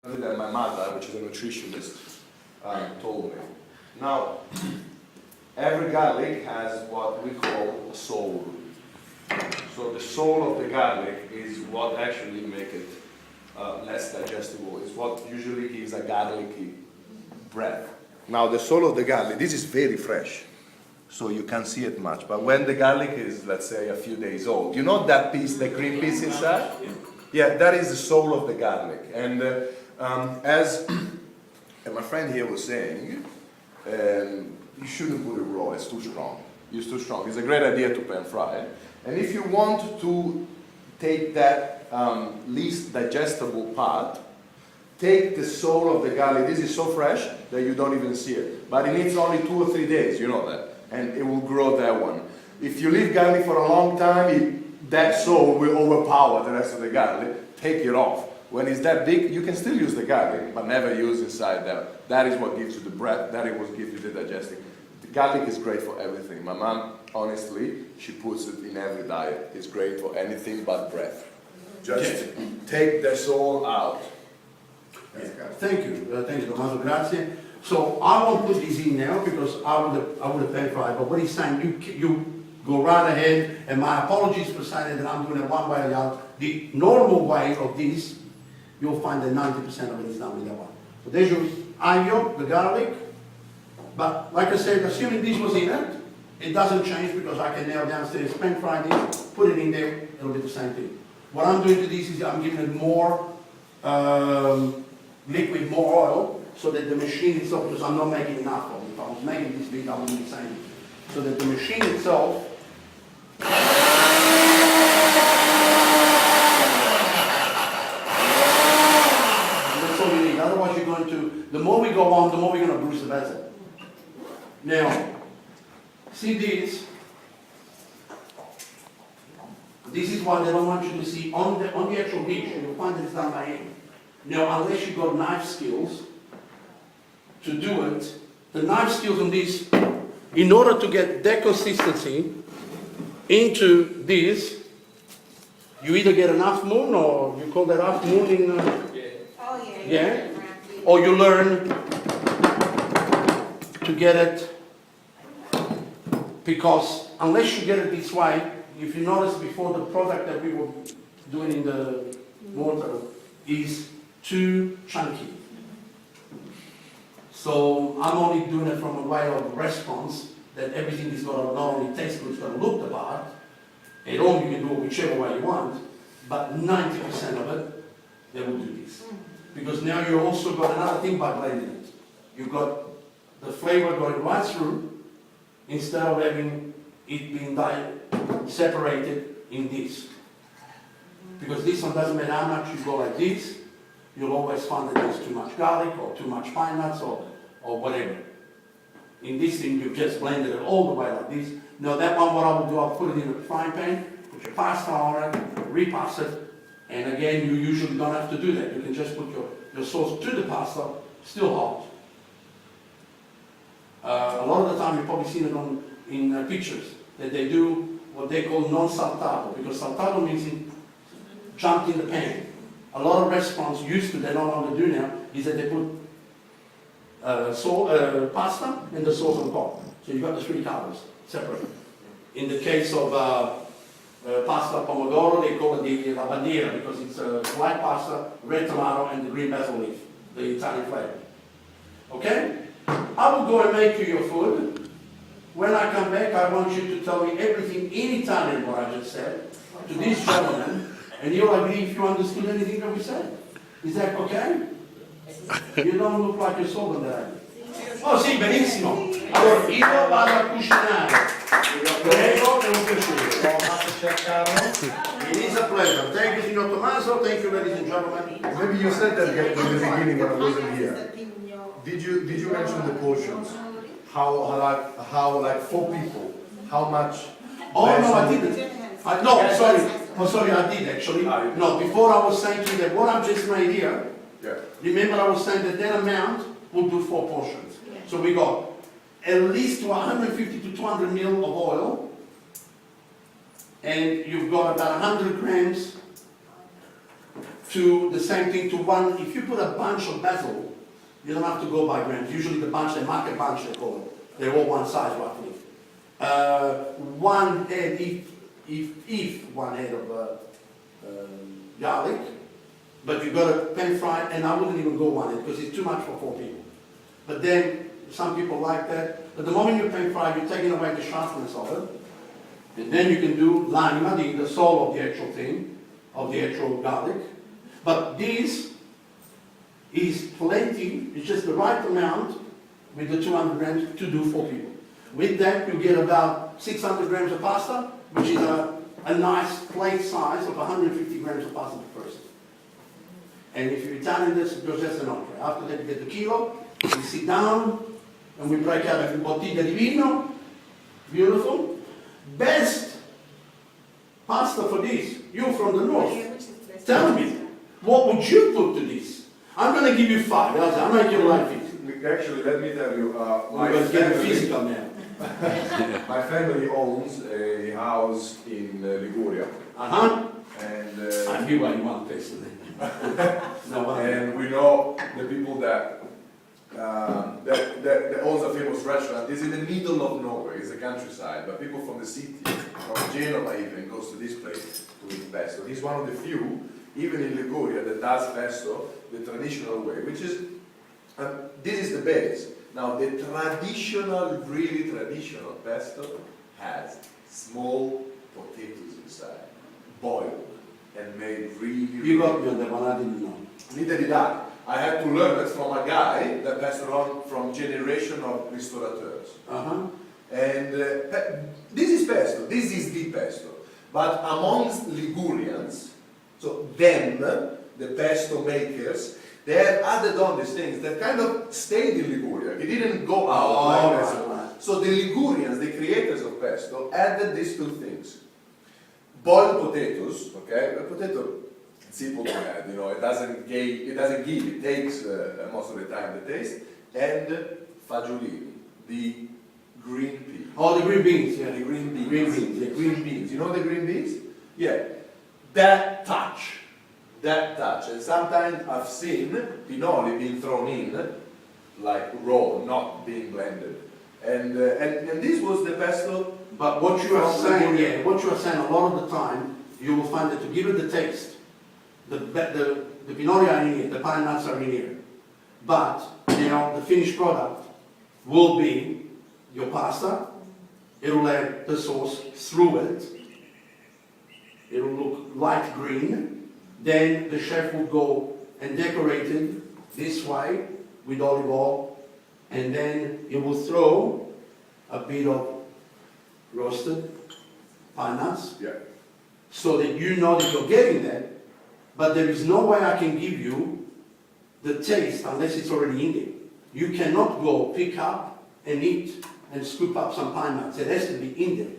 That my mother, which is a nutritionist, told me. Now, every garlic has what we call a soul. So the soul of the garlic is what actually makes it less digestible. It's what usually gives a garlicky breath. Now the soul of the garlic, this is very fresh, so you can't see it much. But when the garlic is, let's say, a few days old, you know that piece, the green piece inside? Yeah, that is the soul of the garlic. And as my friend here was saying, you shouldn't put it raw, it's too strong. It's too strong. It's a great idea to pan fry it. And if you want to take that least digestible part, take the soul of the garlic. This is so fresh that you don't even see it. But it needs only 2 or 3 days, you know that. And it will grow that one. If you leave garlic for a long time, that soul will overpower the rest of the garlic. Take it off. When it's that big, you can still use the garlic, but never use inside that. That is what gives you the breath. That is what gives you the digesting. The garlic is great for everything. My mom, honestly, she puts it in every diet. It's great for anything but breath. Just take the soul out. Yeah. Thank you, Tommaso, grazie. So I won't put this in now because I would have pan fried. But what he's saying, you go right ahead. And my apologies for saying that I'm doing it one way or the other. The normal way of this, you'll find that 90% of it is done with that one. So there's your aglio, the garlic. But like I said, assuming this was in it, it doesn't change because I can now downstairs pan fry this, put it in there, it'll be the same thing. What I'm doing to this is I'm giving it more liquid, more oil, so that the machine itself, because I'm not making enough of it. If I was making this big, I wouldn't be saying it. So that the machine itself, that's all you need. Otherwise you're going to, the more we go on, the more we're going to bruise the vessel. Now, see this? This is what they don't want you to see on the actual dish. You'll find that it's done by hand. Now, unless you've got knife skills to do it, the knife skills on this, in order to get that consistency into this, you either get an half moon, or you call that half moon in... yeah? Or you learn to get it, because unless you get it this way, if you notice before, the product that we were doing in the mortar is too chunky. So I'm only doing it from a way of restaurants, that everything is going to not only taste good, it's going to look the part. At home you can do it whichever way you want, but 90% of it, they will do this. Because now you also got another thing by blending it. You've got the flavor going right through, instead of having it being separated in this. Because this one doesn't matter how much you go like this, you'll always find that there's too much garlic or too much pine nuts or whatever. In this thing, you've just blended it all the way like this. Now that one, what I will do, I'll put it in a frying pan, put your pasta on it, repass it, and again, you usually don't have to do that. You can just put your sauce to the pasta, still hot. A lot of the time, you've probably seen it in pictures, that they do what they call non-saltato, because saltato means jumped in the pan. A lot of restaurants used to, they no longer do now, is that they put pasta and the sauce on top. So you've got the 3 colors separate. In the case of pasta pomodoro, they call it the la bandiera, because it's white pasta, red tomato, and the green basil leaf, the Italian flavor. Okay? I will go and make you your food. When I come back, I want you to tell me everything in Italian, what I just said, to this gentleman, and you'll agree if you understood anything that we said. Is that okay? You don't look like you're sold on that. Oh sì, benissimo. Allora, io vado a cucinare. Prego, è un piacere. Chef Carlo. It is a pleasure. Thank you, signor Tommaso. Thank you, ladies and gentlemen. Maybe you said that in the beginning when I wasn't here. Did you mention the portions? How like 4 people, how much? Oh no, I didn't. No, sorry. Oh, sorry, I did actually. No, before I was saying to you that what I've just made here, remember I was saying that amount will do 4 portions. So we got at least 150 to 200 ml of oil, and you've got about 100 grams to the same thing to one, if you put a bunch of basil, you don't have to go by grams. Usually the bunch, they mark a bunch, they call it. They're all one size roughly. One head, if one head of garlic, but you've got to pan fry, and I wouldn't even go one head because it's too much for 4 people. But then some people like that. But the moment you pan fry, you're taking away the sharpness of it. And then you can do l'anima, the soul of the actual thing, of the actual garlic. But this is plenty, it's just the right amount with the 200 grams to do 4 people. With that, you get about 600 grams of pasta, which is a nice plate size of 150 grams of pasta per person. And if you're Italian, that's just an entree. After that, you get the kilo, we sit down, and we break out a bottiglia di vino. Beautiful. Best pasta for this, you from the north. Tell me, what would you put to this? I'm going to give you 5. I'm going to give you like this. Actually, let me tell you, We're going to get physical now. my family owns a house in Liguria. Uh-huh. And I knew why you want this. and we know the people that owns a famous restaurant. It's in the middle of nowhere. It's a countryside, but people from the city, from Genoa even, goes to this place to eat pesto. He's one of the few, even in Liguria, that does pesto the traditional way, which is, this is the base. Now, the traditional, really traditional pesto has small potatoes inside, boiled and made really. You got me on that one, I didn't know. Neither did I. I had to learn it from a guy that passed around from generation of restaurateurs. Uh-huh. And this is pesto, this is the pesto. But amongst Ligurians, so them, the pesto makers, they have added on these things that kind of stayed in Liguria. It didn't go out like pesto. Right. So the Ligurians, the creators of pesto, added these 2 things. Boiled potatoes, okay? A potato, simple to add, you know, it doesn't give, it takes most of the time the taste. And fagiolini, the green pea. Oh, the green beans, yeah. The green beans. Green beans, yeah. Green beans. You know the green beans? Yeah. That touch. And sometimes I've seen pinoli being thrown in, like raw, not being blended. And this was the pesto. But what you are saying, what you are saying, a lot of the time, you will find that to give it the taste, the pinoli are in here, the pine nuts are in here. But, you know, the finished product will be your pasta, it'll have the sauce through it, it'll look light green, then the chef will go and decorate it this way with olive oil, and then he will throw a bit of roasted pine nuts, Yeah. so that you know that you're getting that, but there is no way I can give you the taste unless it's already in there. You cannot go pick up and eat and scoop up some pine nuts. It has to be in there.